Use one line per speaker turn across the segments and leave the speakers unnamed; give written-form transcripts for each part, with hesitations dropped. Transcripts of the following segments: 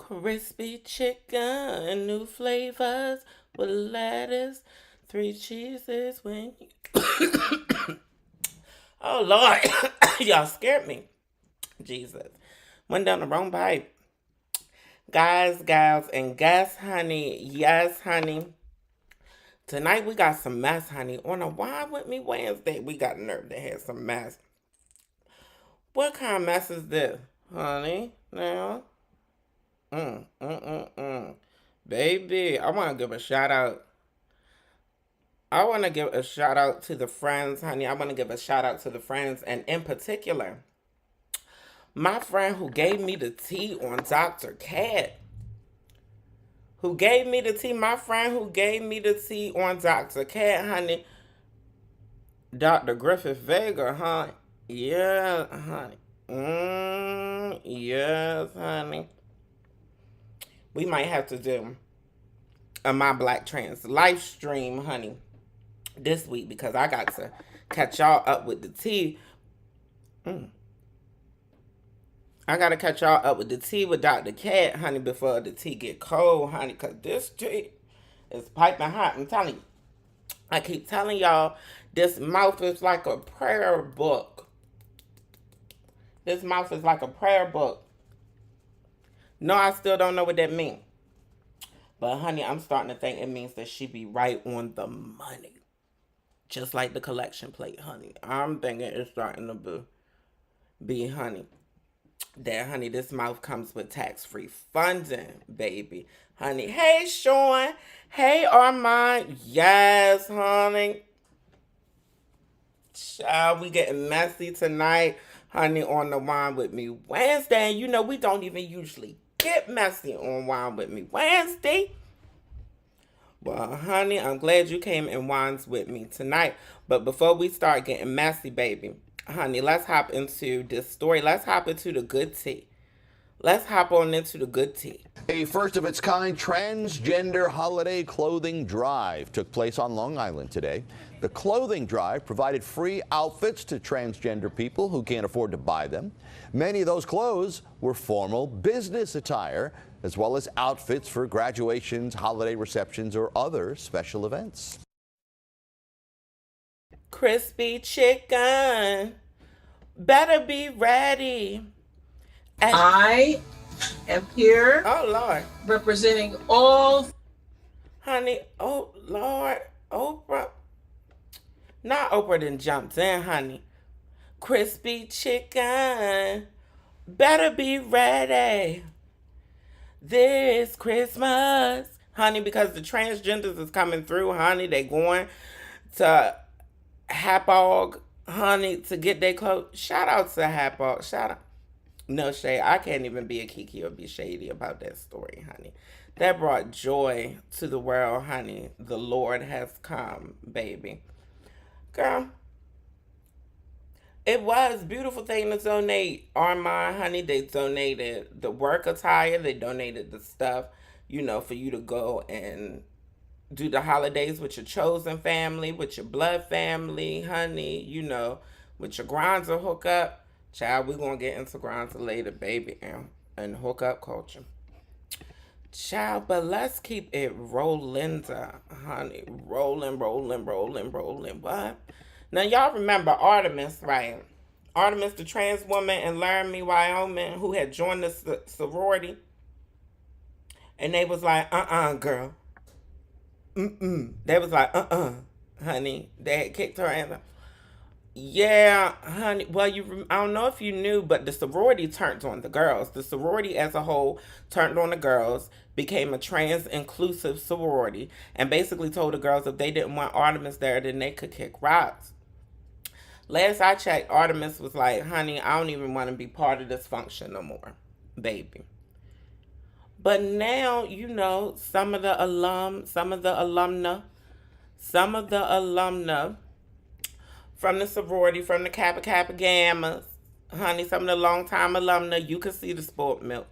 Crispy chicken, new flavors with lettuce, 3 cheeses when you... Oh, Lord. Y'all scared me. Jesus. Went down the wrong pipe. Guys, gals, and guess, honey. Yes, honey. Tonight we got some mess, honey. On a Wine With Me Wednesday, we got nerve to have some mess. What kind of mess is this, honey? Now? Baby, I want to give a shout out. I want to give a shout out to the friends, honey. I want to give a shout out to the friends, and in particular, my friend who gave me the tea on Dr. Cat. Who gave me the tea? My friend who gave me the tea on Dr. Cat, honey. Dr. Griffith Vega, huh? Yeah, honey. Yes, honey. We might have to do a My Black Trans live stream, honey, this week because I got to catch y'all up with the tea. I got to catch y'all up with the tea with Dr. Cat, honey, before the tea get cold, honey, because this tea is piping hot. I'm telling you. I keep telling y'all, this mouth is like a prayer book. This mouth is like a prayer book. No, I still don't know what that means. But, honey, I'm starting to think it means that she be right on the money. Just like the collection plate, honey. I'm thinking it's starting to be honey. That, honey, this mouth comes with tax-free funding, baby. Honey, hey, Sean. Hey, Armand. Yes, honey. Child, we getting messy tonight, honey, on the Wine With Me Wednesday. And you know, we don't even usually get messy on Wine With Me Wednesday. Well, honey, I'm glad you came and wines with me tonight. But before we start getting messy, baby, honey, let's hop into this story. Let's hop into the good tea. Let's hop on into the good tea.
A first-of-its-kind transgender holiday clothing drive took place on Long Island today. The clothing drive provided free outfits to transgender people who can't afford to buy them. Many of those clothes were formal business attire, as well as outfits for graduations, holiday receptions, or other special events.
Crispy chicken, better be ready. And
I am here
oh, Lord.
representing all.
Honey, oh, Lord. Oprah. Not Oprah done jumped in, honey. Crispy chicken, better be ready this Christmas. Honey, because the transgenders is coming through, honey. They going to Hapog, honey, to get their clothes. Shout out to Hapog. Shout out. No shade. I can't even be a Kiki or be shady about that story, honey. That brought joy to the world, honey. The Lord has come, baby. Girl, it was a beautiful thing to donate. Armand, honey, they donated the work attire. They donated the stuff, you know, for you to go and do the holidays with your chosen family, with your blood family, honey, you know, with your Gronza hookup. Child, we're going to get into Gronza later, baby, and hookup culture. Child, but let's keep it rolling, honey. Rolling. What? Now, y'all remember Artemis, right? Artemis, the trans woman in Laramie, Wyoming, who had joined the sorority. And they was like, girl. They was like, honey. They had kicked her ass. Yeah, honey. Well, I don't know if you knew, but the sorority turned on the girls. The sorority as a whole turned on the girls, became a trans-inclusive sorority, and basically told the girls if they didn't want Artemis there, then they could kick rocks. Last I checked, Artemis was like, honey, I don't even want to be part of this function no more, baby. But now, you know, some of the alumna from the sorority, from the Kappa Kappa Gammas, honey, some of the longtime alumna, you can see the sport milk.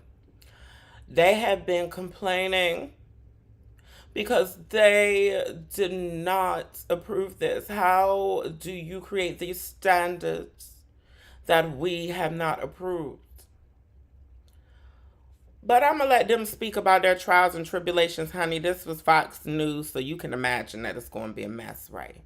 They have been complaining because they did not approve this. How do you create these standards that we have not approved? But I'm going to let them speak about their trials and tribulations, honey. This was Fox News, so you can imagine that it's going to be a mess, right?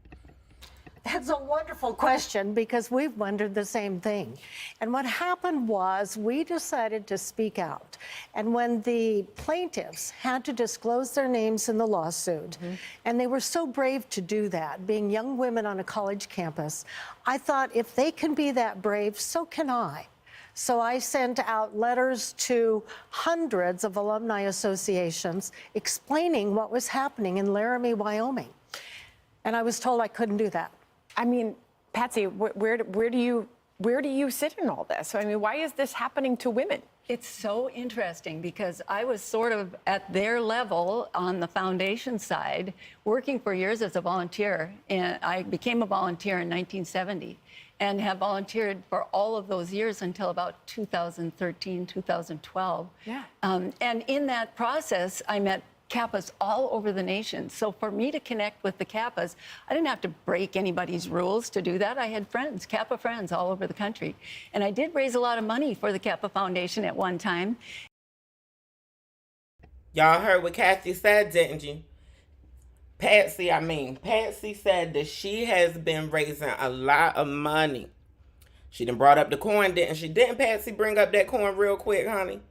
That's a wonderful question because we've wondered the same thing. And what happened was we decided to speak out. And when the plaintiffs had to disclose their names in the lawsuit, and they were so brave to do that, being young women on a college campus, I thought if they can be that brave, so can I. So I sent out letters to hundreds of alumni associations explaining what was happening in Laramie, Wyoming. And I was told I couldn't do that.
I mean, Patsy, where do you sit in all this? I mean, why is this happening to women?
It's so interesting because I was sort of at their level on the foundation side, working for years as a volunteer. And I became a volunteer in 1970 and have volunteered for all of those years until about 2013, 2012.
Yeah.
And in that process, I met Kappas all over the nation. So for me to connect with the Kappas, I didn't have to break anybody's rules to do that. I had friends, Kappa friends all over the country. And I did raise a lot of money for the Kappa Foundation at one time.
Y'all heard what Kathy said, didn't you? Patsy said that she has been raising a lot of money. She done brought up the coin, didn't she? Didn't Patsy bring up that coin real quick, honey?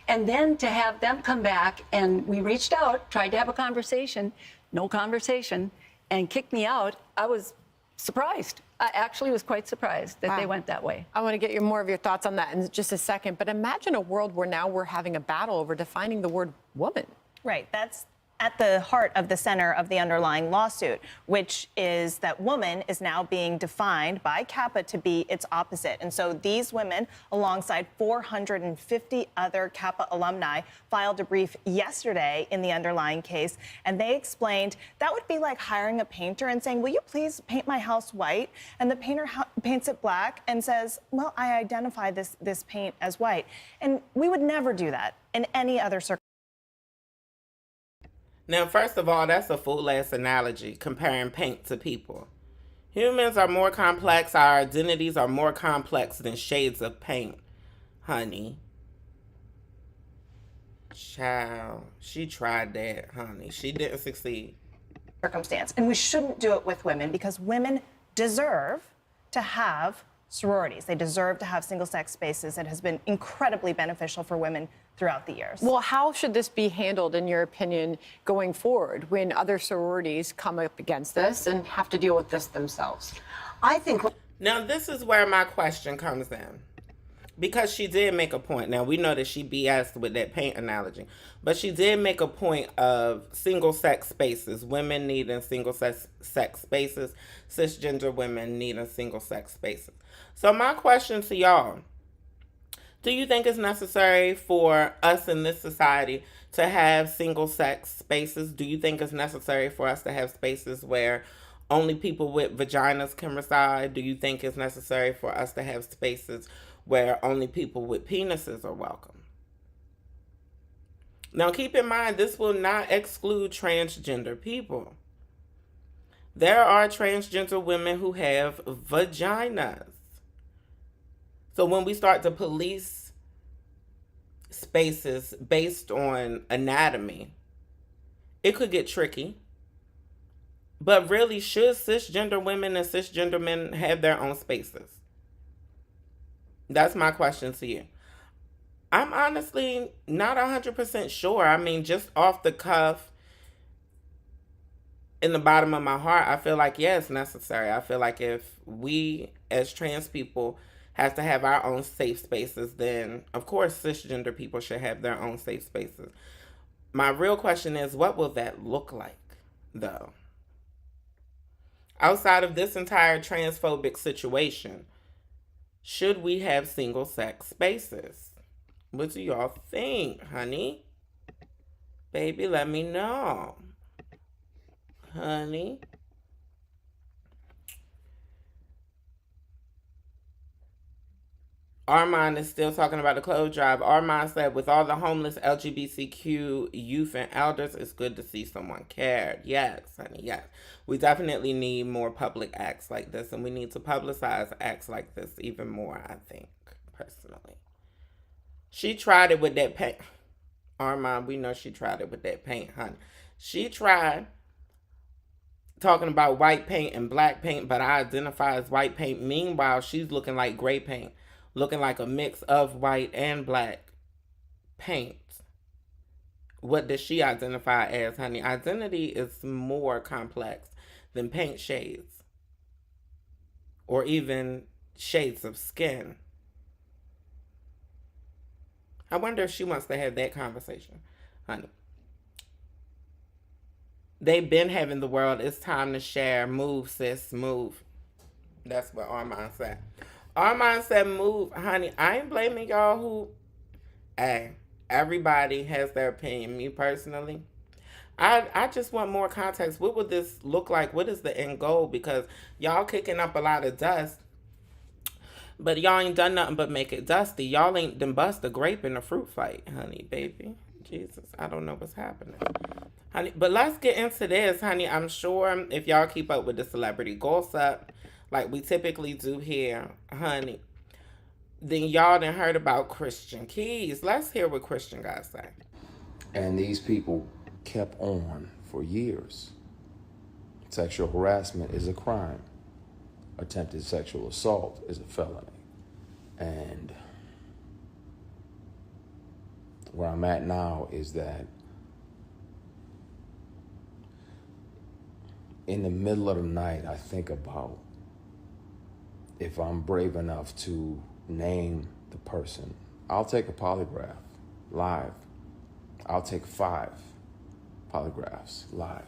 And then to have them come back, and we reached out, tried to have a conversation, no conversation, and kicked me out, I was surprised. I actually was quite surprised that they went that way.
I want to get more of your thoughts on that in just a second, but imagine a world where now we're having a battle over defining the word woman.
Right. That's at the heart of the center of the underlying lawsuit, which is that woman is now being defined by Kappa to be its opposite. And so these women, alongside 450 other Kappa alumni, filed a brief yesterday in the underlying case. And they explained that would be like hiring a painter and saying, will you please paint my house white? And the painter paints it black and says, well, I identify this paint as white. And we would never do that in any other circumstance.
Now, first of all, that's a fool-ass analogy, comparing paint to people. Humans are more complex. Our identities are more complex than shades of paint, honey. Child, she tried that, honey. She didn't succeed.
Circumstance. And we shouldn't do it with women because women deserve to have sororities. They deserve to have single-sex spaces. It has been incredibly beneficial for women throughout the years.
Well, how should this be handled, in your opinion, going forward when other sororities come up against this and have to deal with this themselves?
I think.
Now, this is where my question comes in. Because she did make a point. Now, we know that she BS'd with that paint analogy. But she did make a point of single-sex spaces. Women needing single-sex spaces. Cisgender women needing single-sex spaces. So my question to y'all. Do you think it's necessary for us in this society to have single-sex spaces? Do you think it's necessary for us to have spaces where only people with vaginas can reside? Do you think it's necessary for us to have spaces where only people with penises are welcome? Now, keep in mind, this will not exclude transgender people. There are transgender women who have vaginas. So when we start to police spaces based on anatomy, it could get tricky. But really, should cisgender women and cisgender men have their own spaces? That's my question to you. I'm honestly not 100% sure. I mean, just off the cuff, in the bottom of my heart, I feel like, yeah, it's necessary. I feel like if we as trans people have to have our own safe spaces, then of course cisgender people should have their own safe spaces. My real question is, what will that look like, though? Outside of this entire transphobic situation, should we have single-sex spaces? What do y'all think, honey? Baby, let me know. Honey. Armand is still talking about the clothes drive. Armand said, with all the homeless LGBTQ youth and elders, it's good to see someone cared. Yes, honey, yes. We definitely need more public acts like this, and we need to publicize acts like this even more, I think, personally. She tried it with that paint. Armand, we know she tried it with that paint, honey. She tried talking about white paint and black paint, but I identify as white paint. Meanwhile, she's looking like gray paint, looking like a mix of white and black paint. What does she identify as, honey? Identity is more complex than paint shades or even shades of skin. I wonder if she wants to have that conversation, honey. They've been having the world. It's time to share. Move, sis, move. That's what Armand said. Armand said move. Honey, I ain't blaming y'all who... Hey, everybody has their opinion. Me personally, I just want more context. What would this look like? What is the end goal? Because y'all kicking up a lot of dust, but y'all ain't done nothing but make it dusty. Y'all ain't done bust a grape in a fruit fight, honey, baby. Jesus, I don't know what's happening. Honey, but let's get into this, honey. I'm sure if y'all keep up with the celebrity gossip, like we typically do here, honey, then y'all done heard about Christian Keys. Let's hear what Christian got to say.
And these people kept on for years. Sexual harassment is a crime. Attempted sexual assault is a felony. And where I'm at now is that in the middle of the night, I think about if I'm brave enough to name the person. I'll take a polygraph live. I'll take 5 polygraphs live.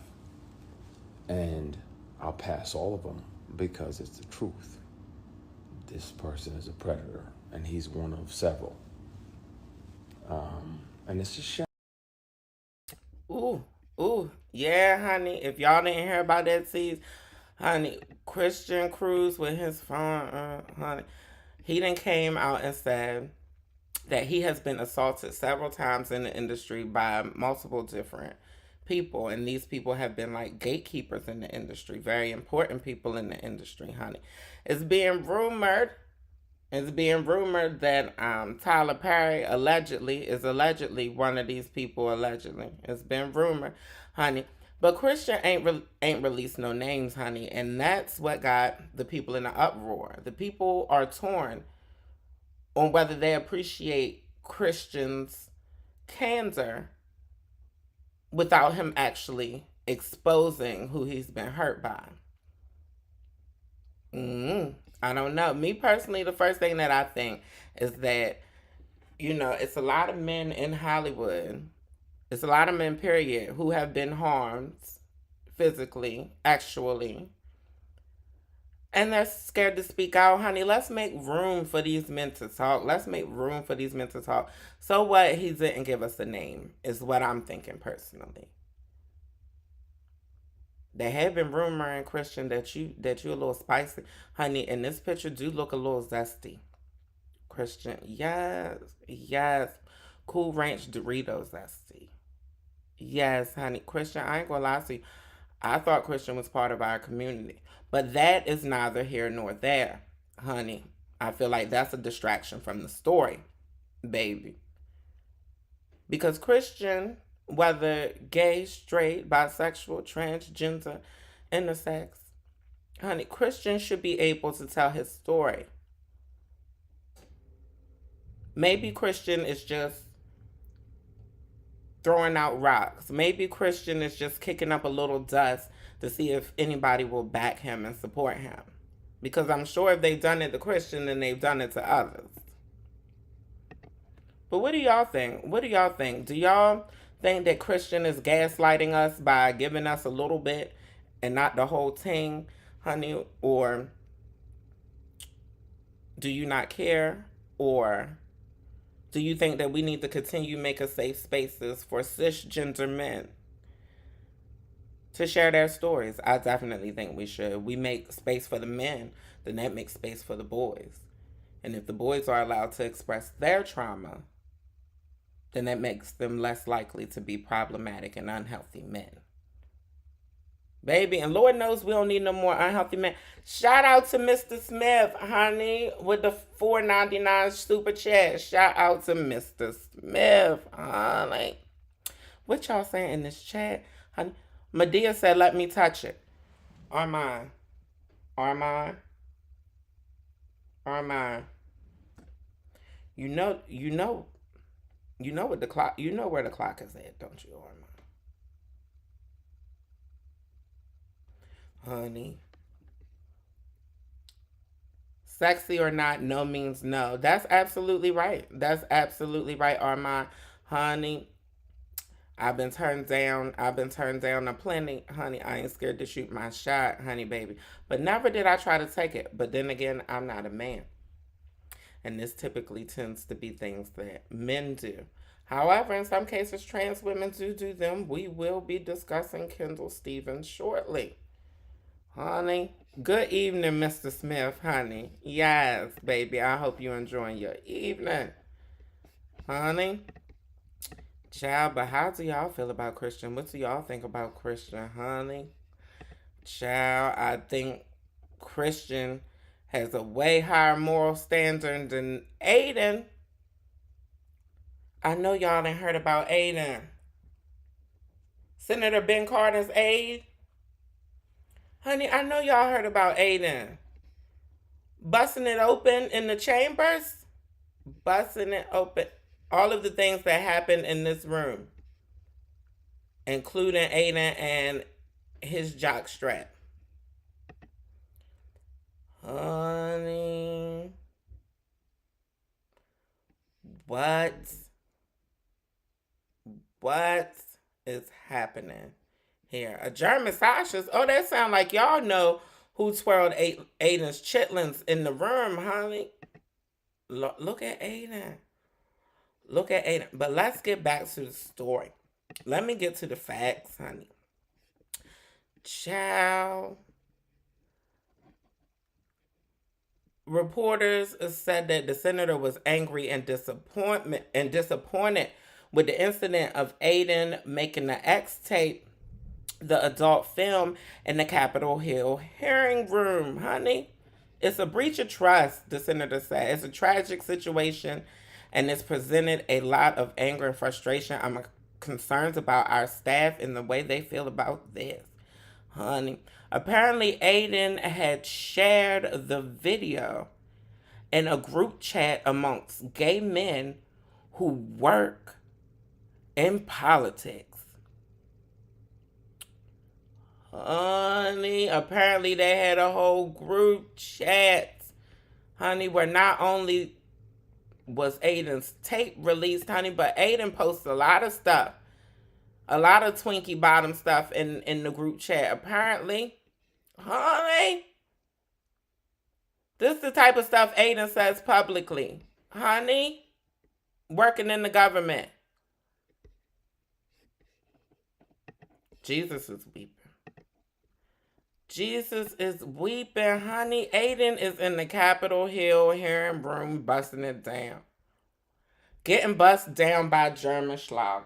And I'll pass all of them because it's the truth. This person is a predator and he's one of several. And it's just shame.
Ooh, yeah, honey. If y'all didn't hear about that, seas, honey, Christian Cruz with his phone, honey, he done came out and said that he has been assaulted several times in the industry by multiple different people, and these people have been like gatekeepers in the industry, very important people in the industry, honey. It's being rumored that Tyler Perry is allegedly one of these people. Allegedly, it's been rumored, honey. But Christian ain't released no names, honey, and that's what got the people in an uproar. The people are torn on whether they appreciate Christian's candor without him actually exposing who he's been hurt by. I don't know. Me personally, the first thing that I think is that, it's a lot of men in Hollywood. It's a lot of men, period, who have been harmed physically, actually. And they're scared to speak out, honey. Let's make room for these men to talk. So what? He didn't give us a name, is what I'm thinking personally. They have been rumoring, Christian, that you a little spicy. Honey, and this picture do look a little zesty. Christian, yes. Cool Ranch Doritos zesty. Yes, honey. Christian, I ain't gonna lie to you. I thought Christian was part of our community. But that is neither here nor there, honey. I feel like that's a distraction from the story, baby. Because Christian, whether gay, straight, bisexual, transgender, intersex, honey, Christian should be able to tell his story. Maybe Christian is just throwing out rocks. Maybe Christian is just kicking up a little dust to see if anybody will back him and support him. Because I'm sure if they've done it to Christian, then they've done it to others. But what do y'all think? Do y'all think that Christian is gaslighting us by giving us a little bit and not the whole thing, honey? Or do you not care? Or do you think that we need to continue making safe spaces for cisgender men to share their stories? I definitely think we should. We make space for the men, then that makes space for the boys. And if the boys are allowed to express their trauma, then that makes them less likely to be problematic and unhealthy men. Baby, and Lord knows we don't need no more unhealthy men. Shout out to Mr. Smith, honey, with the $4.99 super chat. Shout out to Mr. Smith, honey. What y'all saying in this chat, honey? Medea said, let me touch it. Armand. Armand. Armand. You know what the clock, you know where the clock is at, don't you, Armand? Honey. Sexy or not, no means no. That's absolutely right. That's absolutely right, Armand. Honey, I've been turned down. I've been turned down a plenty. Honey, I ain't scared to shoot my shot, honey, baby. But never did I try to take it. But then again, I'm not a man. And this typically tends to be things that men do. However, in some cases, trans women do them. We will be discussing Kendall Stevens shortly. Honey, good evening, Mr. Smith, honey. Yes, baby, I hope you're enjoying your evening. Honey. Child, but how do y'all feel about Christian? What do y'all think about Christian, honey? Child, I think Christian has a way higher moral standard than Aidan. I know y'all ain't heard about Aidan. Senator Ben Carter's aide. Honey, I know y'all heard about Aidan. Busting it open in the chambers. Busting it open. All of the things that happened in this room. Including Aidan and his jock strap. Honey. What is happening here? A German Sasha's? Oh, that sound like y'all know who twirled Aidan's chitlins in the room, honey. Look at Aidan. Look at Aidan. But let's get back to the story. Let me get to the facts, honey. Child. Reporters said that the senator was angry and disappointed with the incident of Aidan making the X tape, the adult film, in the Capitol Hill hearing room, honey. It's a breach of trust, the senator said. It's a tragic situation, and it's presented a lot of anger and frustration. I'm concerned about our staff and the way they feel about this, honey. Apparently, Aidan had shared the video in a group chat amongst gay men who work in politics. Honey, apparently they had a whole group chat, honey, where not only was Aidan's tape released, honey, but Aidan posted a lot of stuff. A lot of Twinkie bottom stuff in the group chat. Apparently, honey, this is the type of stuff Aidan says publicly. Honey, working in the government. Jesus is weeping. Jesus is weeping, honey. Aidan is in the Capitol Hill hearing room, busting it down. Getting bust down by German Schlager.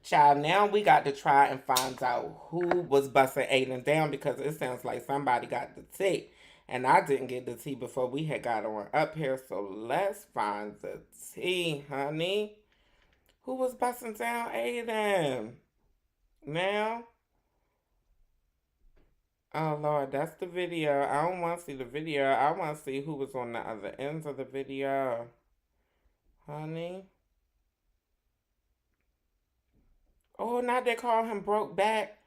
Child, now we got to try and find out who was busting Aidan down, because it sounds like somebody got the tea. And I didn't get the tea before we had got on up here. So let's find the tea, honey. Who was busting down Aidan? Now? Oh, Lord, that's the video. I don't want to see the video. I want to see who was on the other ends of the video. Honey. Oh, now they call him broke back.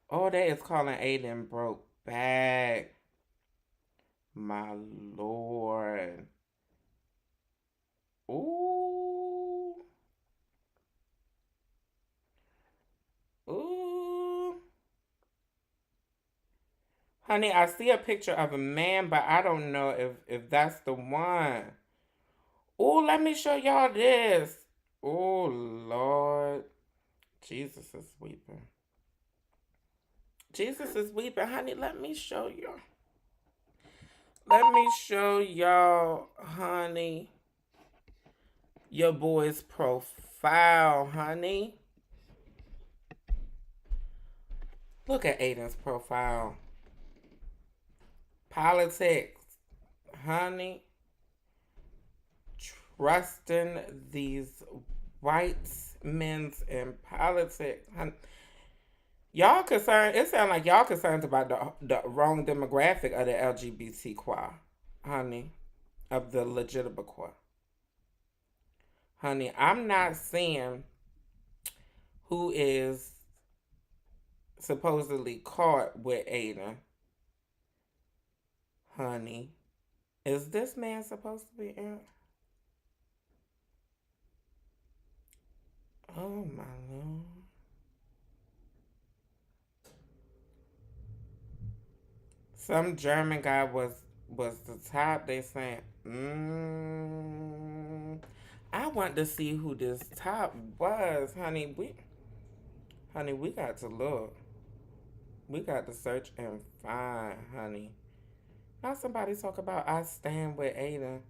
Oh, they is calling Aidan broke back. My Lord. Ooh. Ooh. Honey, I see a picture of a man, but I don't know if that's the one. Ooh, let me show y'all this. Oh, Lord. Jesus is weeping. Jesus is weeping. Honey, let me show you. Let me show y'all, honey, your boy's profile, honey. Look at Aidan's profile. Politics. Honey. Trusting these white men's in politics. Honey. Y'all concerned, it sounds like y'all concerned about the wrong demographic of the LGBTQ, honey, of the legitimate qua. Honey, I'm not seeing who is supposedly caught with Aidan. Honey, is this man supposed to be in? Oh my Lord. Some German guy was the top. They saying, I want to see who this top was, honey. We got to look. We got to search and find, honey. Now somebody talk about I stand with Aidan.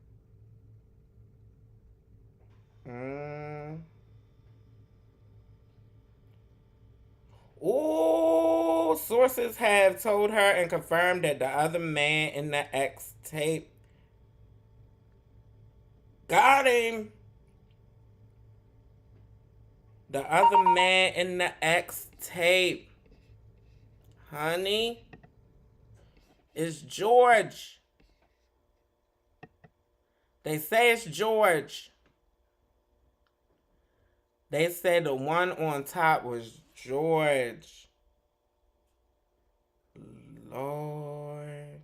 Ooh, sources have told her and confirmed that the other man in the X tape got him. The other man in the X tape, honey, is George. They say it's George. They said the one on top was George. Lord.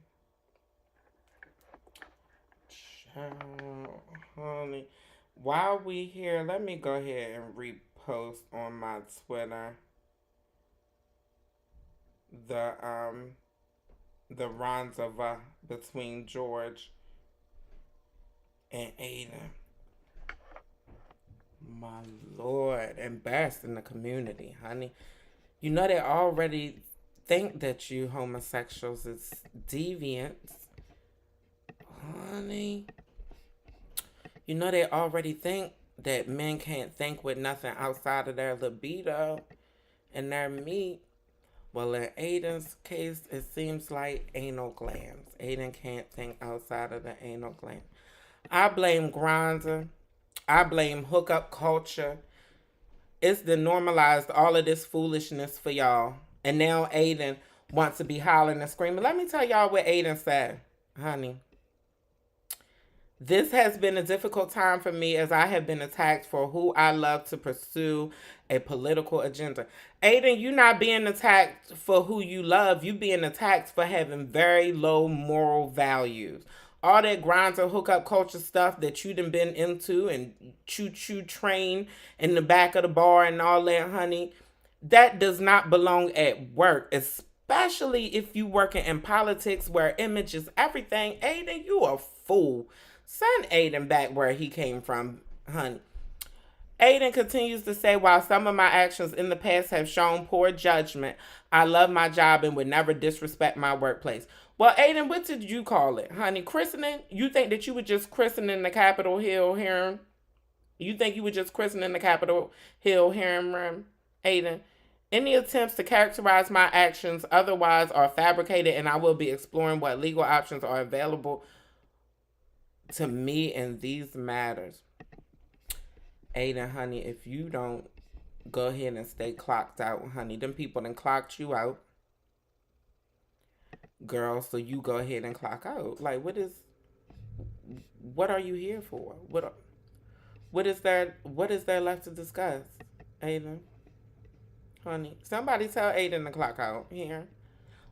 Child, honey. While we here, let me go ahead and repost on my Twitter the Ronzava between George and Aidan. My Lord, embarrassed in the community, honey. You know they already think that you homosexuals is deviants, honey. You know they already think that men can't think with nothing outside of their libido and their meat. Well, in Aidan's case, it seems like anal glands. Aidan can't think outside of the anal gland. I blame Grindr. I blame hookup culture. It's the normalized all of this foolishness for y'all. And now Aidan wants to be hollering and screaming. Let me tell y'all what Aidan said, honey. This has been a difficult time for me as I have been attacked for who I love to pursue a political agenda. Aidan, you not being attacked for who you love. You being attacked for having very low moral values. All that Grindr hookup culture stuff that you done been into and choo-choo train in the back of the bar and all that, honey, that does not belong at work, especially if you working in politics where image is everything. Aidan, you a fool. Send Aidan back where he came from, honey. Aidan continues to say, while some of my actions in the past have shown poor judgment, I love my job and would never disrespect my workplace. Well, Aidan, what did you call it, honey? Christening? You think that you were just christening the Capitol Hill hearing? You think you were just christening the Capitol Hill hearing room, Aidan? Any attempts to characterize my actions otherwise are fabricated, and I will be exploring what legal options are available to me in these matters. Aidan, honey, if you don't go ahead and stay clocked out, honey, them people done clocked you out. Girl, so you go ahead and clock out. Like, what are you here for? What is there left to discuss, Aidan? Honey, somebody tell Aidan to clock out here.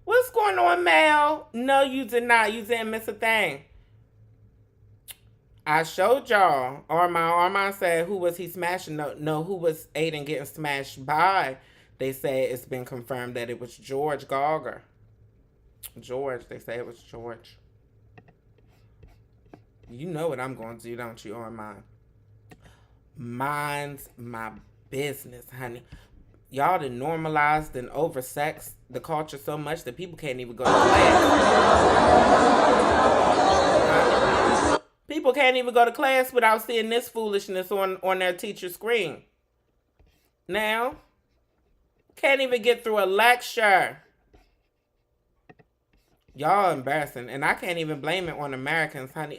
What's going on, Mel? No, you did not. You didn't miss a thing. I showed y'all. Armand said, who was he smashing? No, who was Aidan getting smashed by? They said it's been confirmed that it was George Gauger. George, they say it was George. You know what I'm going to do, don't you, Armand? Mind's my business, honey. Y'all done normalized and oversexed the culture so much that people can't even go to class. People can't even go to class without seeing this foolishness on their teacher's screen. Now, Can't even get through a lecture. Y'all embarrassing, and I can't even blame it on Americans, honey.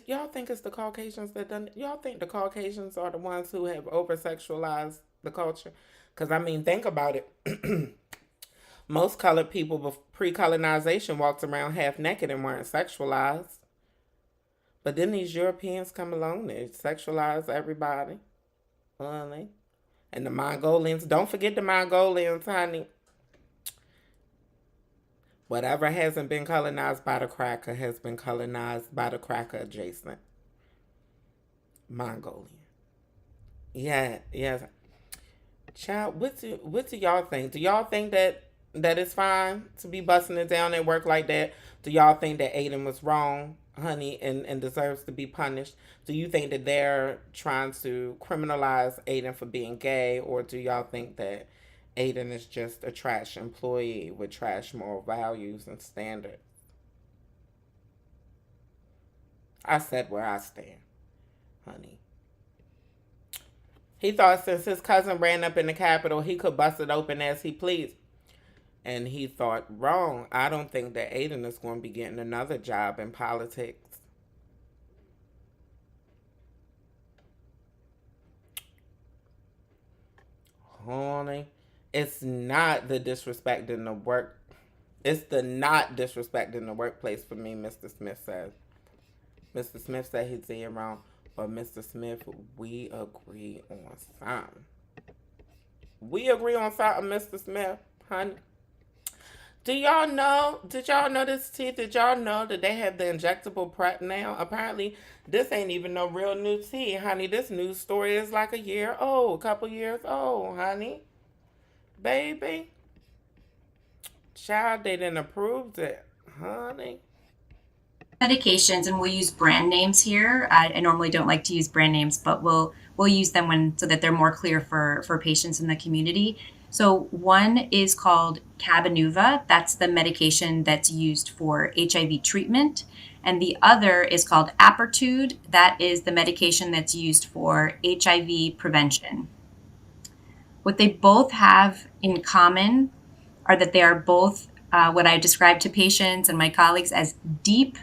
Y'all think it's the Caucasians that done it? Y'all think the Caucasians are the ones who have over sexualized the culture? Because I mean, think about it. Most colored people pre-colonization walked around half naked and weren't sexualized. But then these Europeans come along, they sexualize everybody, honey. And the Mongolians, don't forget the Mongolians, honey. Whatever hasn't been colonized by the cracker has been colonized by the cracker adjacent. Mongolian. Yeah, yes. Child, what do y'all think? Do y'all think that it's fine to be busting it down at work like that? Do y'all think that Aidan was wrong, honey, and deserves to be punished? Do you think that they're trying to criminalize Aidan for being gay, or do y'all think that Aidan is just a trash employee with trash moral values and standards? I said where I stand, honey. He thought since his cousin ran up in the Capitol, he could bust it open as he pleased. And he thought wrong. I don't think that Aidan is going to be getting another job in politics. Honey, it's not the disrespect in the work. It's the not disrespect in the workplace for me, Mr. Smith says. Mr. Smith said he's saying wrong. But Mr. Smith, we agree on something. We agree on something, Mr. Smith, honey. Did y'all know this, tea? Did y'all know that they have the injectable PrEP now? Apparently, this ain't even no real new tea, honey. This news story is like a couple years old, honey. Baby. Child, they didn't approve it, honey.
Medications, and we'll use brand names here. I normally don't like to use brand names, but we'll use them so that they're more clear for patients in the community. So one is called Cabenuva. That's the medication that's used for HIV treatment. And the other is called Apertude. That is the medication that's used for HIV prevention. What they both have in common are that they are both what I describe to patients and my colleagues as deep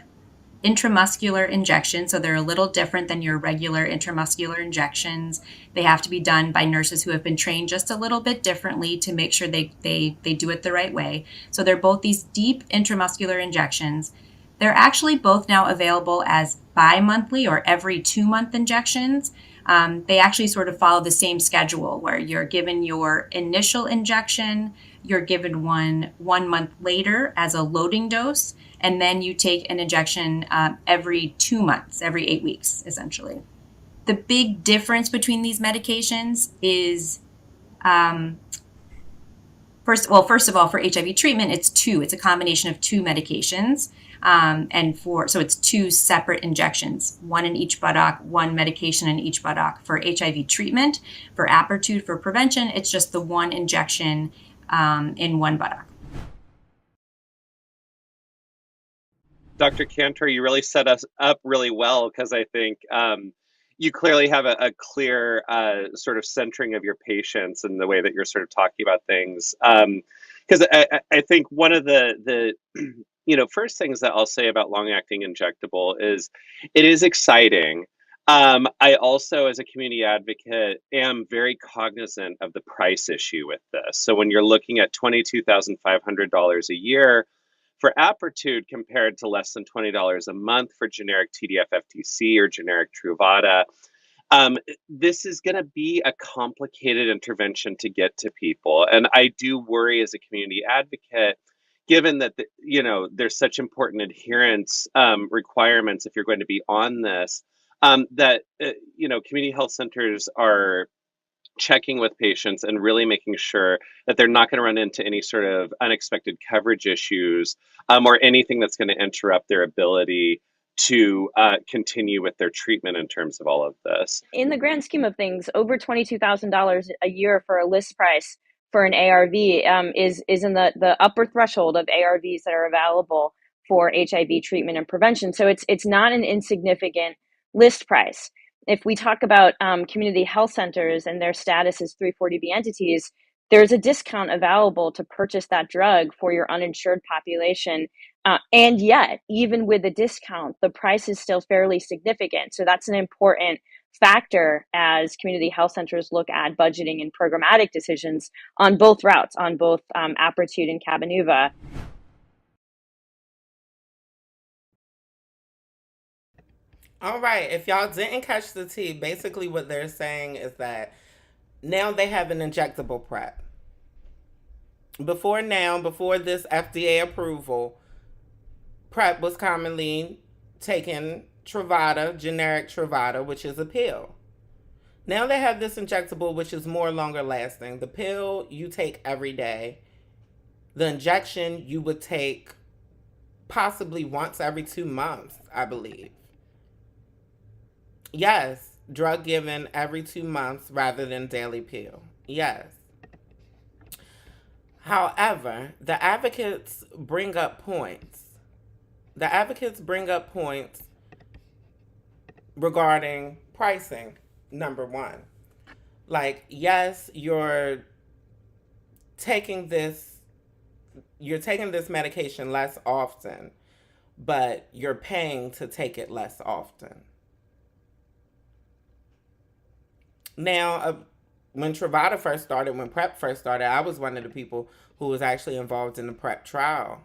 intramuscular injections. So they're a little different than your regular intramuscular injections. They have to be done by nurses who have been trained just a little bit differently to make sure they do it the right way. So they're both these deep intramuscular injections. They're actually both now available as bi-monthly or every 2-month injections. They actually sort of follow the same schedule where you're given your initial injection, you're given one month later as a loading dose, and then you take an injection every 2 months, every 8 weeks, essentially. The big difference between these medications is, first of all, for HIV treatment, it's a combination of 2 medications. So it's 2 separate injections, one in each buttock, one medication in each buttock. For HIV treatment, for Apertude, for prevention, it's just the one injection in one buttock.
Dr. Cantor, you really set us up really well because I think you clearly have a clear sort of centering of your patients and the way that you're sort of talking about things. Because I think one of the first things that I'll say about long-acting injectable is it is exciting. I also, as a community advocate, am very cognizant of the price issue with this. So when you're looking at $22,500 a year for Apertude compared to less than $20 a month for generic TDF-FTC or generic Truvada, this is going to be a complicated intervention to get to people. And I do worry as a community advocate, given that there's such important adherence requirements if you're going to be on this, that community health centers are checking with patients and really making sure that they're not going to run into any sort of unexpected coverage issues or anything that's going to interrupt their ability to continue with their treatment in terms of all of this.
In the grand scheme of things, over $22,000 a year for a list price for an ARV is in the upper threshold of ARVs that are available for HIV treatment and prevention. So it's not an insignificant list price. if we talk about community health centers and their status as 340B entities, there's a discount available to purchase that drug for your uninsured population. And yet, even with the discount, the price is still fairly significant. So that's an important factor as community health centers look at budgeting and programmatic decisions on both routes, on both Apretude and Cabenuva.
All right, if y'all didn't catch the tea, basically what they're saying is that now they have an injectable PrEP. Before this FDA approval, PrEP was commonly taken Truvada, generic Truvada, which is a pill. Now they have this injectable, which is more longer lasting. The pill you take every day. The injection you would take possibly once every 2 months, I believe. Yes, drug given every 2 months rather than daily pill. Yes. However, the advocates bring up points. The advocates bring up points regarding pricing, number one. Like, yes, you're taking this medication less often, but you're paying to take it less often. Now, when Truvada first started, when PrEP first started, I was one of the people who was actually involved in the PrEP trial.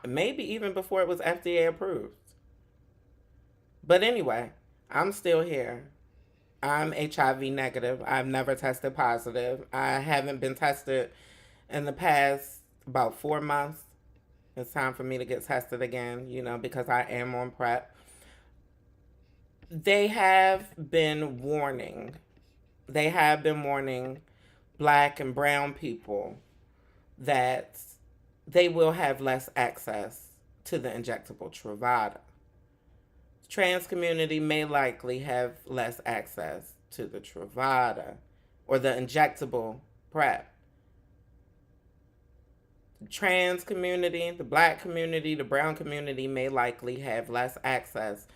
Maybe even before it was FDA approved. But anyway, I'm still here. I'm HIV negative. I've never tested positive. I haven't been tested in the past about 4 months. It's time for me to get tested again, because I am on PrEP. They have been warning Black and brown people that they will have less access to the injectable Truvada. Trans community may likely have less access to the Truvada or the injectable PrEP. The trans community, the Black community, the brown community may likely have less access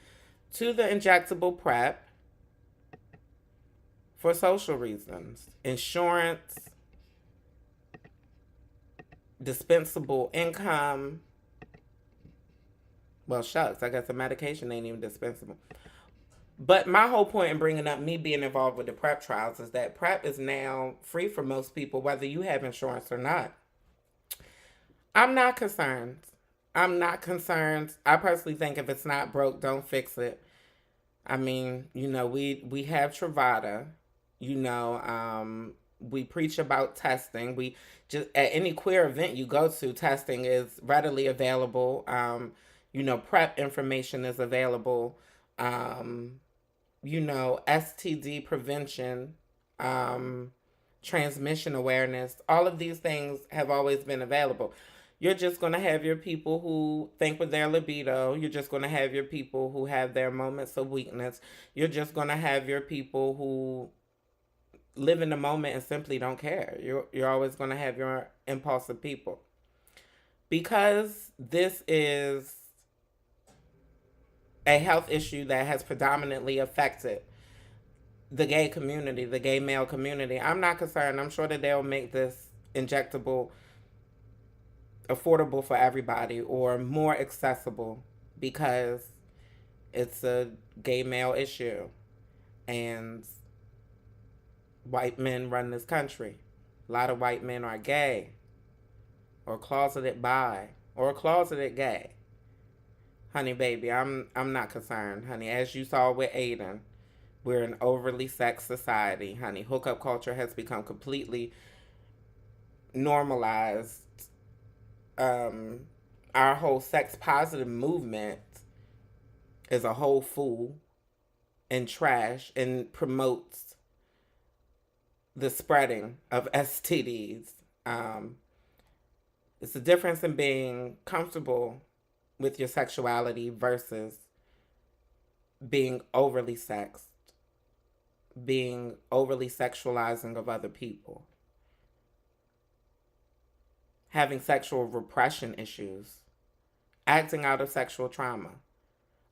to the injectable PrEP for social reasons. Insurance, dispensable income. Well, shucks, I guess the medication ain't even dispensable. But my whole point in bringing up me being involved with the PrEP trials is that PrEP is now free for most people, whether you have insurance or not. I'm not concerned. I personally think if it's not broke, don't fix it. I mean, we have Truvada. We preach about testing. We just, at any queer event you go to, testing is readily available. PrEP information is available. STD prevention, transmission awareness, all of these things have always been available. You're just going to have your people who think with their libido. You're just going to have your people who have their moments of weakness. You're just going to have your people who live in the moment and simply don't care. You're always going to have your impulsive people. Because this is a health issue that has predominantly affected the gay community, the gay male community, I'm not concerned. I'm sure that they'll make this injectable affordable for everybody or more accessible because it's a gay male issue and white men run this country. A lot of white men are gay or closeted bi or closeted gay. Honey, baby, I'm not concerned, honey. As you saw with Aidan, we're an overly sexed society, honey. Hookup culture has become completely normalized. Our whole sex positive movement is a whole fool and trash and promotes the spreading of STDs. It's the difference in being comfortable with your sexuality versus being overly sexed, being overly sexualizing of other people, having sexual repression issues, acting out of sexual trauma.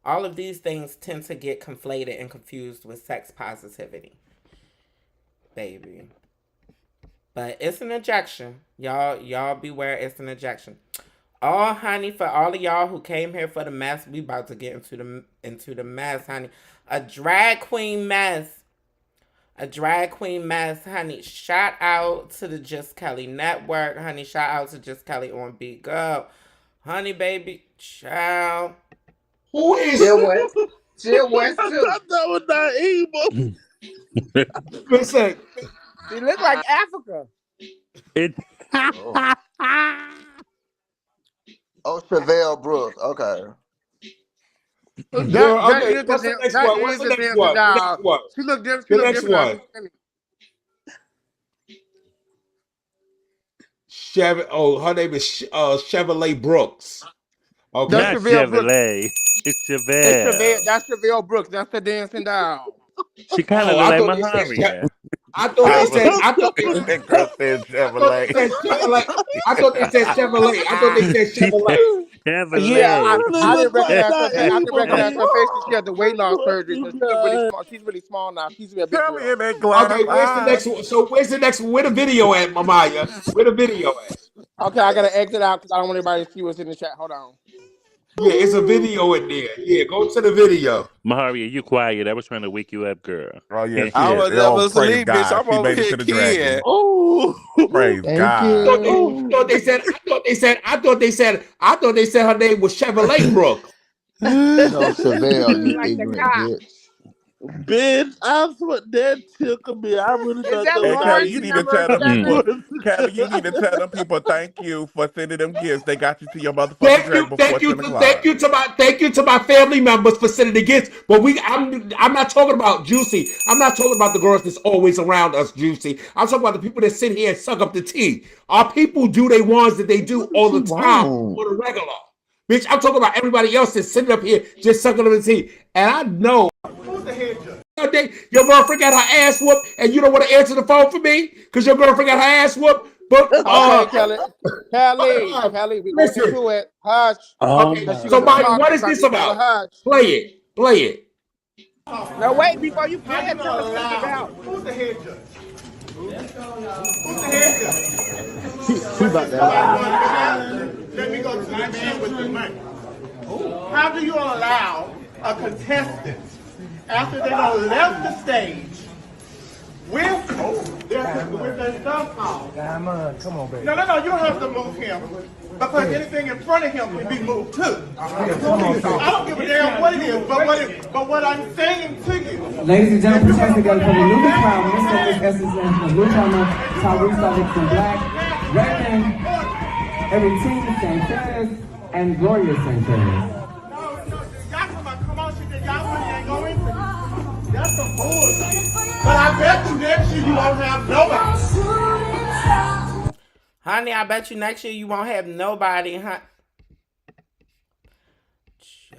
All of these things tend to get conflated and confused with sex positivity, baby. But it's an injection. Y'all beware, it's an injection. Oh, honey, for all of y'all who came here for the mess, we about to get into the mess, honey. A drag queen mess. A drag queen mess, honey. Shout out to the Just Kelly Network, honey. Shout out to Just Kelly on Big Go. Honey, baby, child.
Who is
Jill West? Jill West too.
That was not evil.
Listen, he look like Africa.
Oh, Chevelle Brooks. Okay.
Okay,
What's the next one? What's the next one? The next one.
She look different.
The next one. Her name is Chevrolet Brooks. Okay.
Not Chevrolet. It's Chevelle.
That's Chevelle Brooks. That's the dancing doll.
She kind of like Maharia.
I thought they said
Chevrolet.
I thought they said Chevrolet.
Chevrolet.
Yeah, I didn't recognize her face. I didn't recognize her face because she had the weight loss surgery. So she's really small now. She's a big girl.
Okay, where's the next one? So where's the next one? Where the video at, Mamaya? Where the video at?
Okay, I gotta exit out because I don't want anybody to see what's in the chat. Hold on.
Yeah, it's a video in there. Yeah, go to the video.
Maharia, you quiet. I was trying to wake you up, girl.
Oh, yeah.
I was never asleep, bitch. I'm over here kid.
Oh, praise God.
I thought they said her name was Chevrolet Brooks.
No, Chevelle, you ignorant bitch.
Bitch, I swear that took me. I really thought that
Hey,
was
Kelly, you need to tell them. Kelly, you need to tell them people thank you for sending them gifts. They got you to your motherfucking drink before 10 o'clock.
Thank you to my family members for sending the gifts. But I'm not talking about Juicy. I'm not talking about the girls that's always around us, Juicy. I'm talking about the people that sit here and suck up the tea. Our people do their ones that they do all the time for the regular. Bitch, I'm talking about everybody else that's sitting up here just sucking up the tea. And I know your girlfriend got her ass whooped and you don't want to answer the phone for me because your girlfriend got her ass whooped. But
Kelly, we going to do it. Hush.
So Mike, what is this about?
Hush.
Play it.
Now wait, before you play it, tell us what it's about.
Who's the head judge?
Let me go to the man with the money. How do you allow a contestant, after they done left the stage, with their stuff on?
Come on, baby.
No, you don't have to move him. Because anything in front of him can be moved too. I don't give a damn what it is, but what I'm saying to you.
Ladies and gentlemen, put your hands together for the newly crowned Mr. Essence and Blue Channel, Tyrese Alex in black, red and Everything Sanchez, and Gloria Sanchez.
Come on, shit that y'all money ain't going for. That's some bullshit. But I bet you next year you won't have nobody.
Honey, I bet you next year you won't have nobody, huh?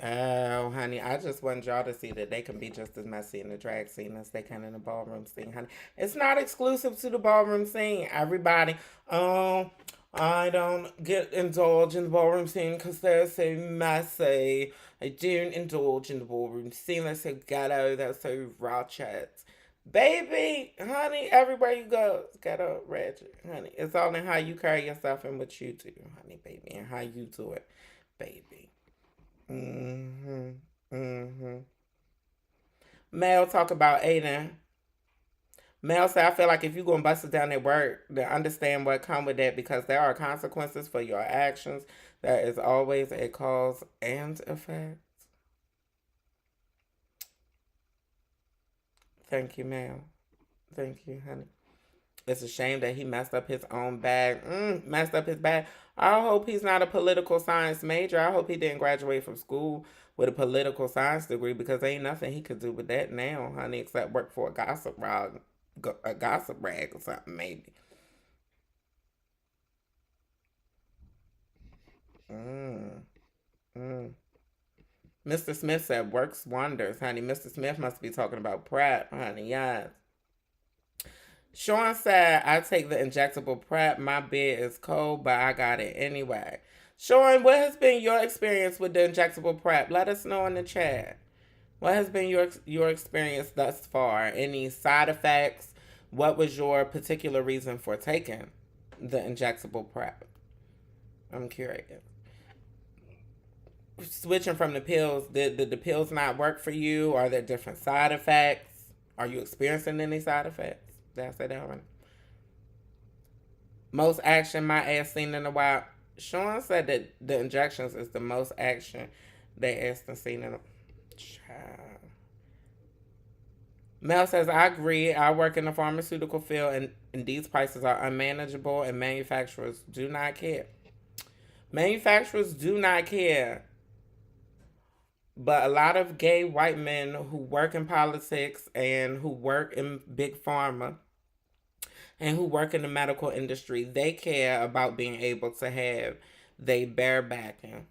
Oh, honey, I just want y'all to see that they can be just as messy in the drag scene as they can in the ballroom scene, honey. It's not exclusive to the ballroom scene. Everybody, I don't get indulged in the ballroom scene because they're so messy. I don't indulge in the ballroom scene. They're so ghetto. They're so ratchet. Baby, honey, everywhere you go, it's ghetto, ratchet, honey. It's all in how you carry yourself and what you do, honey, baby, and how you do it, baby. Mel talk about Aidan. Mel said, I feel like if you're going to bust it down at work, then understand what come with that because there are consequences for your actions. There is always a cause and effect. Thank you, Mel. Thank you, honey. It's a shame that he messed up his own bag. Messed up his bag. I hope he's not a political science major. I hope he didn't graduate from school with a political science degree because there ain't nothing he could do with that now, honey, except work for a gossip rag or something, maybe. Mr. Smith said, works wonders, honey. Mr. Smith must be talking about PrEP, honey, yes. Sean said, I take the injectable PrEP. My bed is cold, but I got it anyway. Sean, what has been your experience with the injectable PrEP? Let us know in the chat. What has been your experience thus far? Any side effects? What was your particular reason for taking the injectable PrEP? I'm curious. Switching from the pills, did the pills not work for you? Are there different side effects? Are you experiencing any side effects? Did I say that already? Most action my ass seen in a while. Sean said that the injections is the most action they asked and seen in a child. Mel says, I agree. I work in the pharmaceutical field and these prices are unmanageable and manufacturers do not care. Manufacturers do not care. But a lot of gay white men who work in politics and who work in big pharma and who work in the medical industry, they care about being able to have they bare backing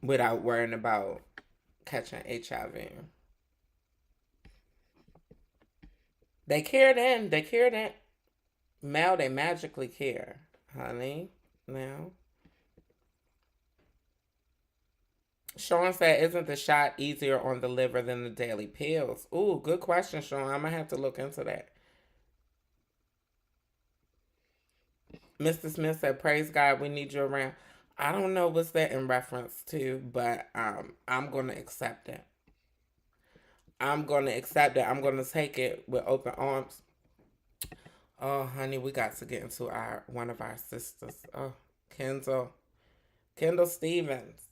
without worrying about catching HIV. They care then. They care then. Mel, they magically care, honey. Now. Sean said, isn't the shot easier on the liver than the daily pills? Ooh, good question, Sean. I'm going to have to look into that. Mr. Smith said, praise God, we need you around. I don't know what's that in reference to, but I'm going to accept it. I'm going to accept it. I'm going to take it with open arms. Oh, honey, we got to get into one of our sisters. Oh, Kendall Stevens.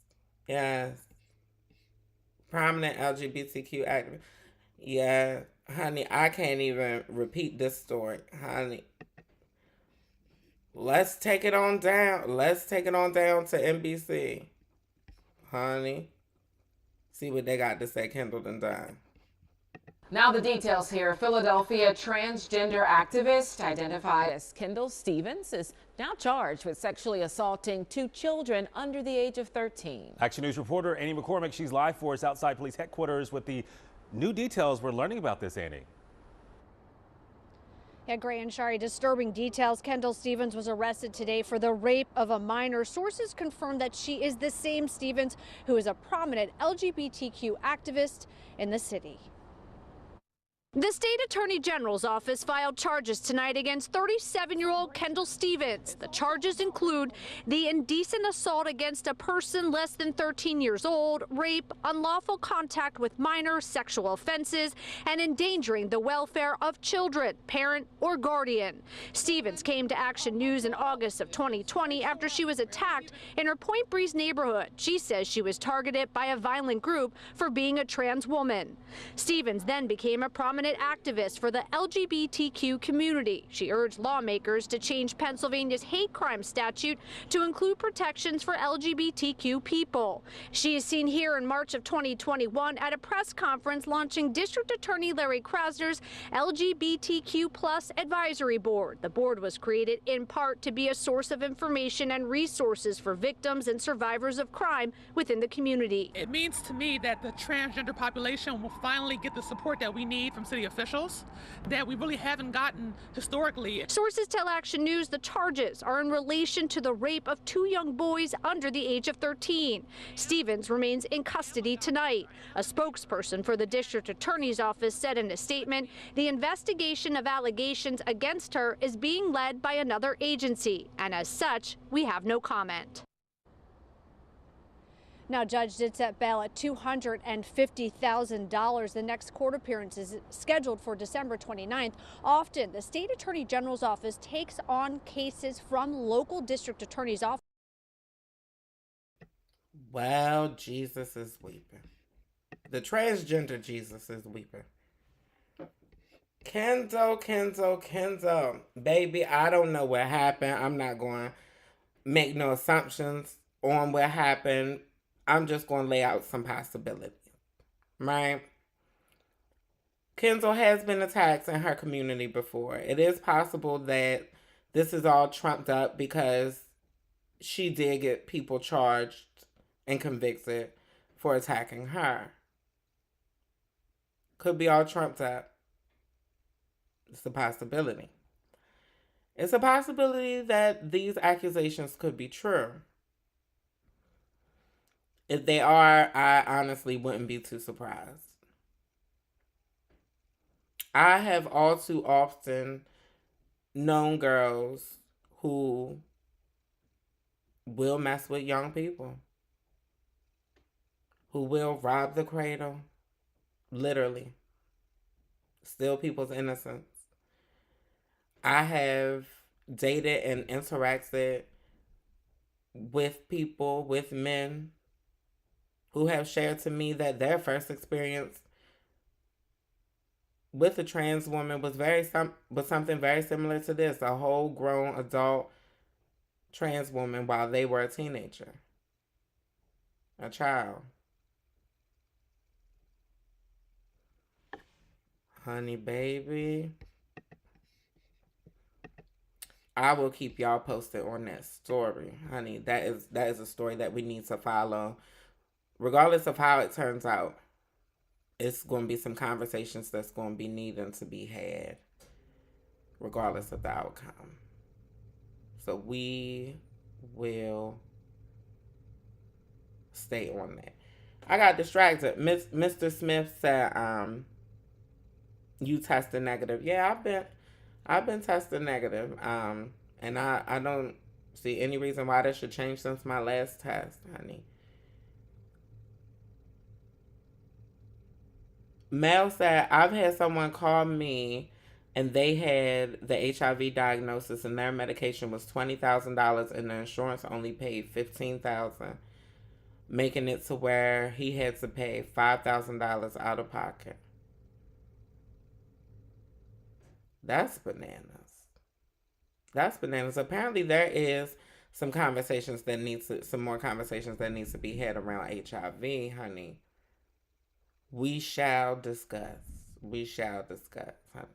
Yes. Prominent LGBTQ activist. Yeah. Honey, I can't even repeat this story. Honey. Let's take it on down. Let's take it on down to NBC. Honey. See what they got to say. Kendall done died.
Now the details here. Philadelphia transgender activist identified as Kendall Stevens is now charged with sexually assaulting 2 children under the age of 13.
Action News reporter Annie McCormick, she's live for us outside police headquarters with the new details we're learning about this, Annie.
Yeah, Gray and Shari, disturbing details. Kendall Stevens was arrested today for the rape of a minor. Sources confirm that she is the same Stevens who is a prominent LGBTQ activist in the city. The state attorney general's office filed charges tonight against 37-year-old Kendall Stevens. The charges include the indecent assault against a person less than 13 years old, rape, unlawful contact with minors, sexual offenses, and endangering the welfare of children, parent or guardian. Stevens came to Action News in August of 2020 after she was attacked in her Point Breeze neighborhood. She says she was targeted by a violent group for being a trans woman. Stevens then became a prominent activist for the LGBTQ community. She urged lawmakers to change Pennsylvania's hate crime statute to include protections for LGBTQ people. She is seen here in March of 2021 at a press conference launching District Attorney Larry Krasner's LGBTQ Plus Advisory Board. The board was created in part to be a source of information and resources for victims and survivors of crime within the community.
It means to me that the transgender population will finally get the support that we need from city officials that we really haven't gotten historically.
Sources tell Action News the charges are in relation to the rape of 2 young boys under the age of 13. Stevens remains in custody tonight. A spokesperson for the district attorney's office said in a statement, the investigation of allegations against her is being led by another agency, and as such, we have no comment. Now, judge did set bail at $250,000. The next court appearance is scheduled for December 29th. Often, the state attorney general's office takes on cases from local district attorney's office.
Well, Jesus is weeping. The transgender Jesus is weeping. Kendall. Baby, I don't know what happened. I'm not going to make no assumptions on what happened. I'm just going to lay out some possibilities, right? Kendall has been attacked in her community before. It is possible that this is all trumped up because she did get people charged and convicted for attacking her. Could be all trumped up. It's a possibility. It's a possibility that these accusations could be true. If they are, I honestly wouldn't be too surprised. I have all too often known girls who will mess with young people, who will rob the cradle, literally, steal people's innocence. I have dated and interacted with people, with men, who have shared to me that their first experience with a trans woman was something very similar to this, a whole grown adult trans woman while they were a teenager, a child. Honey, baby, I will keep y'all posted on that story, honey. That is a story that we need to follow, regardless of how it turns out. It's going to be some conversations that's going to be needing to be had, regardless of the outcome. So we will stay on that. I got distracted. Mr. Smith said, you tested negative. Yeah, I've been tested negative. And I don't see any reason why that should change since my last test, honey. Mel said, I've had someone call me and they had the HIV diagnosis and their medication was $20,000 and the insurance only paid $15,000, making it to where he had to pay $5,000 out of pocket. That's bananas. That's bananas. Apparently there is some more conversations that needs to be had around HIV, honey. We shall discuss. Honey.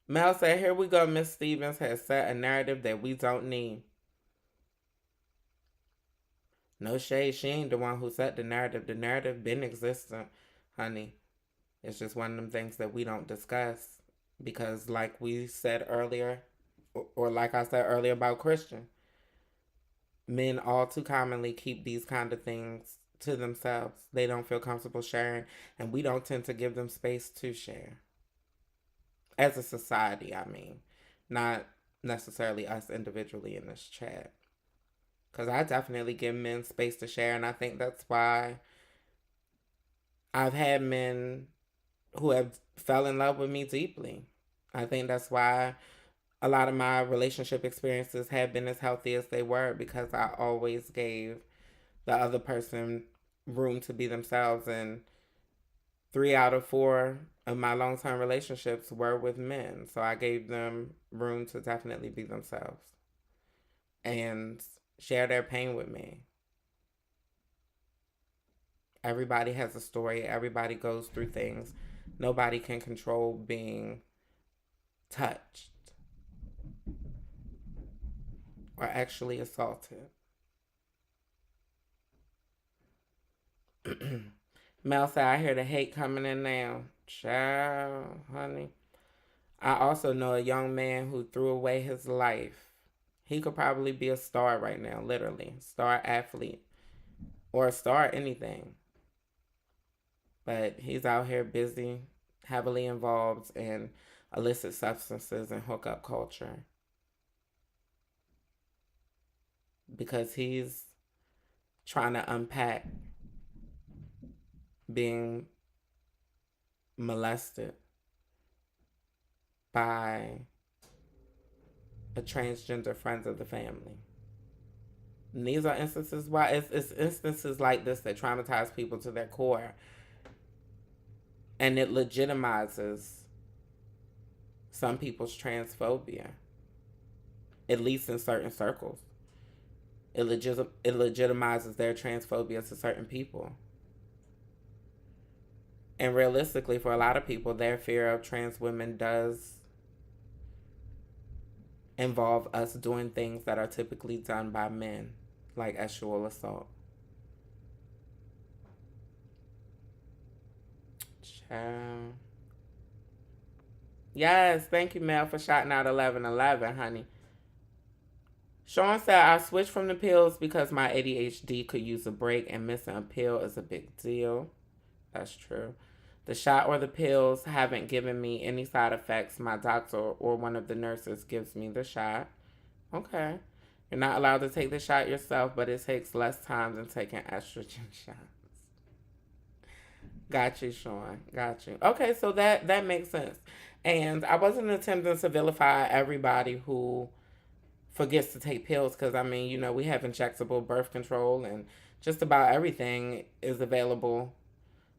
Mel said, here we go. Miss Stevens has set a narrative that we don't need. No shade. She ain't the one who set the narrative. The narrative been existent, honey. It's just one of them things that we don't discuss. Because like we said earlier, or like I said earlier about Christian, men all too commonly keep these kind of things to themselves. They don't feel comfortable sharing, and we don't tend to give them space to share. As a society, I mean. Not necessarily us individually in this chat. Because I definitely give men space to share, and I think that's why I've had men who have fell in love with me deeply. I think that's why a lot of my relationship experiences have been as healthy as they were, because I always gave the other person room to be themselves. And 3 out of 4 of my long-term relationships were with men. So I gave them room to definitely be themselves and share their pain with me. Everybody has a story. Everybody goes through things. Nobody can control being touched or actually assaulted. Mel said, I hear the hate coming in now. Child, honey. I also know a young man who threw away his life. He could probably be a star right now, literally. Star athlete. Or a star anything. But he's out here busy, heavily involved in illicit substances and hookup culture. Because he's trying to unpack being molested by a transgender friend of the family. And these are instances why it's instances like this that traumatize people to their core. And it legitimizes some people's transphobia, at least in certain circles. It legitimizes their transphobia to certain people. And realistically, for a lot of people, their fear of trans women does involve us doing things that are typically done by men, like sexual assault. Child. Yes, thank you, Mel, for shouting out 1111, honey. Sean said, I switched from the pills because my ADHD could use a break and missing a pill is a big deal. That's true. The shot or the pills haven't given me any side effects. My doctor or one of the nurses gives me the shot. Okay. You're not allowed to take the shot yourself, but it takes less time than taking estrogen shots. Got you, Sean. Got you. Okay, so that makes sense. And I wasn't attempting to vilify everybody who forgets to take pills because, I mean, you know, we have injectable birth control and just about everything is available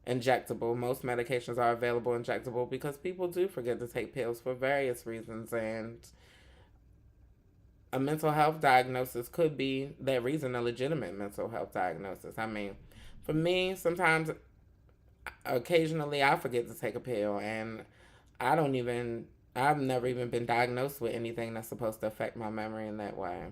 injectable. Most medications are available injectable because people do forget to take pills for various reasons, and a mental health diagnosis could be that reason, a legitimate mental health diagnosis. I mean, for me, sometimes, occasionally, I forget to take a pill, and I've never even been diagnosed with anything that's supposed to affect my memory in that way.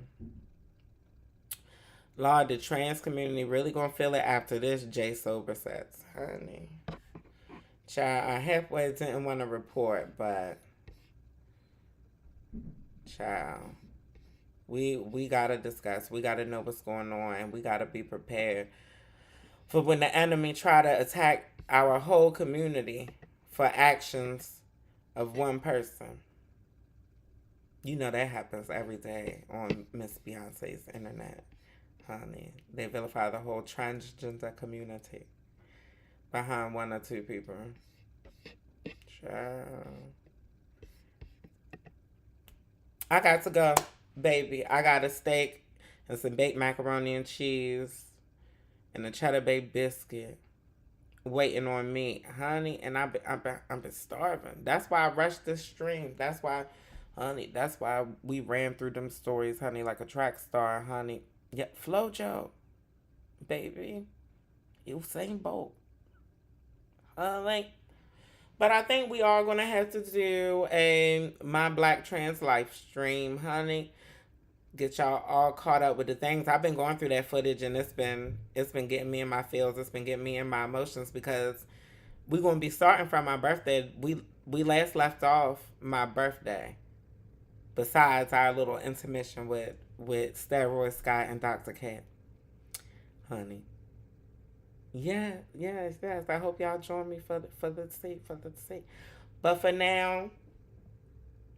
Lord, the trans community really gonna feel it after this, Jay Sober says. Honey. Child, I halfway didn't want to report, but child, we gotta discuss. We gotta know what's going on, and we gotta be prepared for when the enemy try to attack our whole community for actions of one person. You know that happens every day on Miss Beyonce's internet. Honey, they vilify the whole transgender community behind one or two people. Child. I got to go, baby. I got a steak and some baked macaroni and cheese and a cheddar bay biscuit waiting on me, honey. And I've been starving. That's why I rushed this stream. That's why, honey. That's why we ran through them stories, honey, like a track star, honey. Yeah, Flojo, baby. Usain Bolt. But I think we are going to have to do a My Black Trans live stream, honey. Get y'all all caught up with the things. I've been going through that footage, and it's been getting me in my feels. It's been getting me in my emotions because we're going to be starting from my birthday. We last left off my birthday. Besides our little intermission with Steroid Scott and Dr. Cat. Honey. Yeah, yes. I hope y'all join me for the sake. But for now,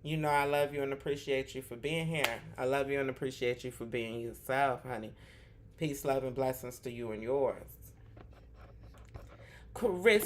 you know I love you and appreciate you for being here. I love you and appreciate you for being yourself, honey. Peace, love, and blessings to you and yours. Chris.